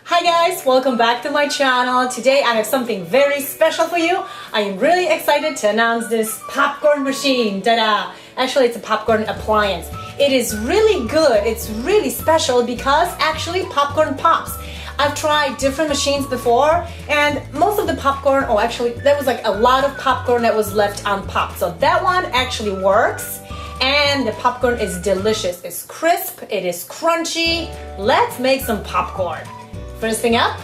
Hi guys, welcome back to my channel. Today I have something very special for you. I am really excited to announce this popcorn machine. Ta-da! Actually, it's a popcorn appliance. It is really good. It's really special because actually popcorn pops. I've tried different machines before and most of the popcorn, there was like a lot of popcorn that was left unpopped. So that one actually works and the popcorn is delicious. It's crisp, it is crunchy. Let's make some popcorn. First thing up,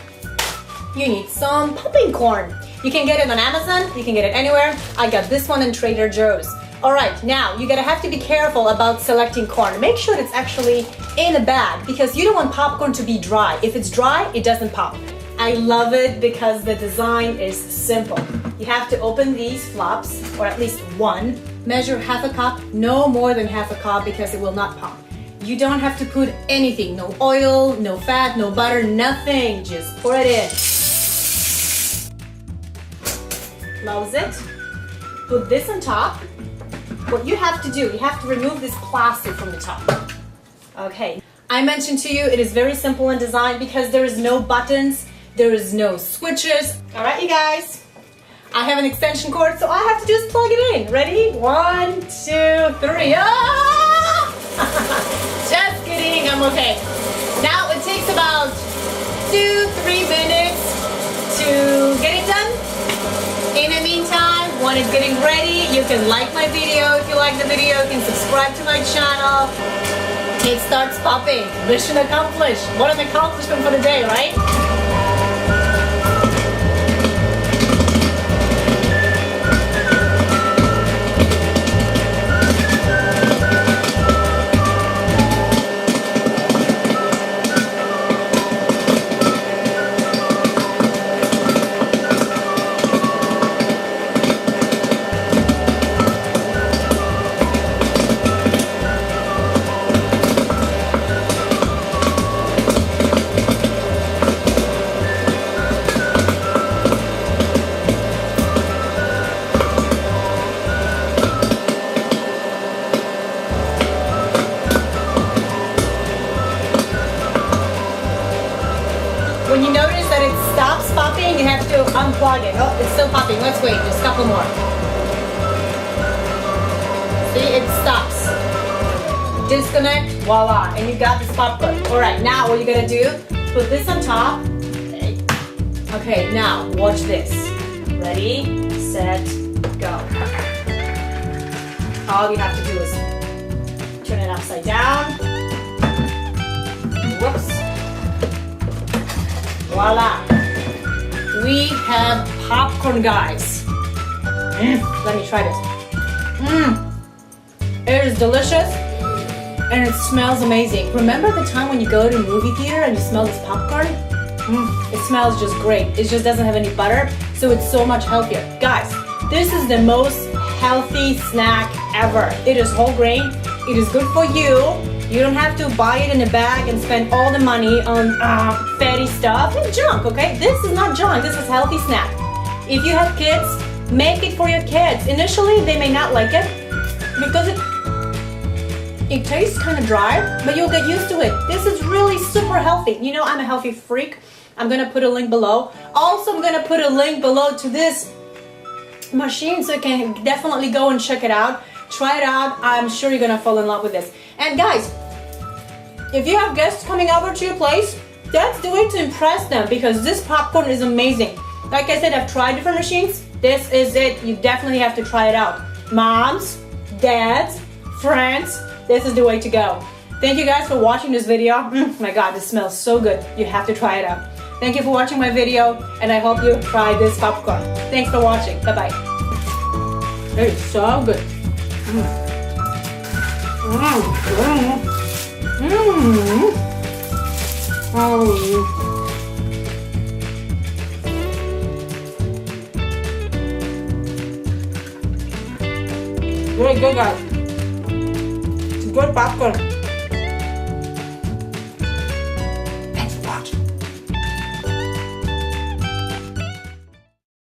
you need some popping corn. You can get it on Amazon, you can get it anywhere. I got this one in Trader Joe's. Alright, now you're gonna have to be careful about selecting corn. Make sure it's actually in a bag because you don't want popcorn to be dry. If it's dry, it doesn't pop. I love it because the design is simple. You have to open these flops, or at least one. Measure half a cup, no more than half a cup because it will not pop. You don't have to put anything, no oil, no fat, no butter, nothing. Just pour it in. Close it. Put this on top. What you have to do, you have to remove this plastic from the top. Okay. I mentioned to you, it is very simple in design because there is no buttons, there is no switches. All right, you guys. I have an extension cord, so I have to just plug it in. Ready? 1, 2, 3. Ah! Just kidding, I'm okay. Now it takes about 2-3 minutes to get it done. In the meantime, when it's getting ready, you can like my video. If you like the video, you can subscribe to my channel. It starts popping. Mission accomplished. What an accomplishment for the day, right? When you notice that it stops popping, you have to unplug it. Oh, it's still popping. Let's wait just a couple more. See, it stops. Disconnect, voila, and you got this popcorn. All right, now what you're gonna do, put this on top. Okay, now watch this. Ready, set, go. All you have to do is turn it upside down. Whoops. Voila! We have popcorn, guys. Let me try this. It is delicious and it smells amazing. Remember the time when you go to a movie theater and you smell this popcorn? It smells just great. It just doesn't have any butter, so it's so much healthier. Guys, this is the most healthy snack ever. It is whole grain. It is good for you. You don't have to buy it in a bag and spend all the money on fatty stuff and junk, okay? This is not junk, this is healthy snack. If you have kids, make it for your kids. Initially, they may not like it because it tastes kind of dry, but you'll get used to it. This is really super healthy. You know, I'm a healthy freak. I'm gonna put a link below. Also, I'm gonna put a link below to this machine so you can definitely go and check it out. Try it out. I'm sure you're gonna fall in love with this. And guys, if you have guests coming over to your place, that's the way to impress them because this popcorn is amazing. Like I said, I've tried different machines. This is it. You definitely have to try it out. Moms, dads, friends, this is the way to go. Thank you guys for watching this video. My God, this smells so good. You have to try it out. Thank you for watching my video and I hope you try this popcorn. Thanks for watching. Bye-bye. It is so good. Very good, guys. It's good popcorn.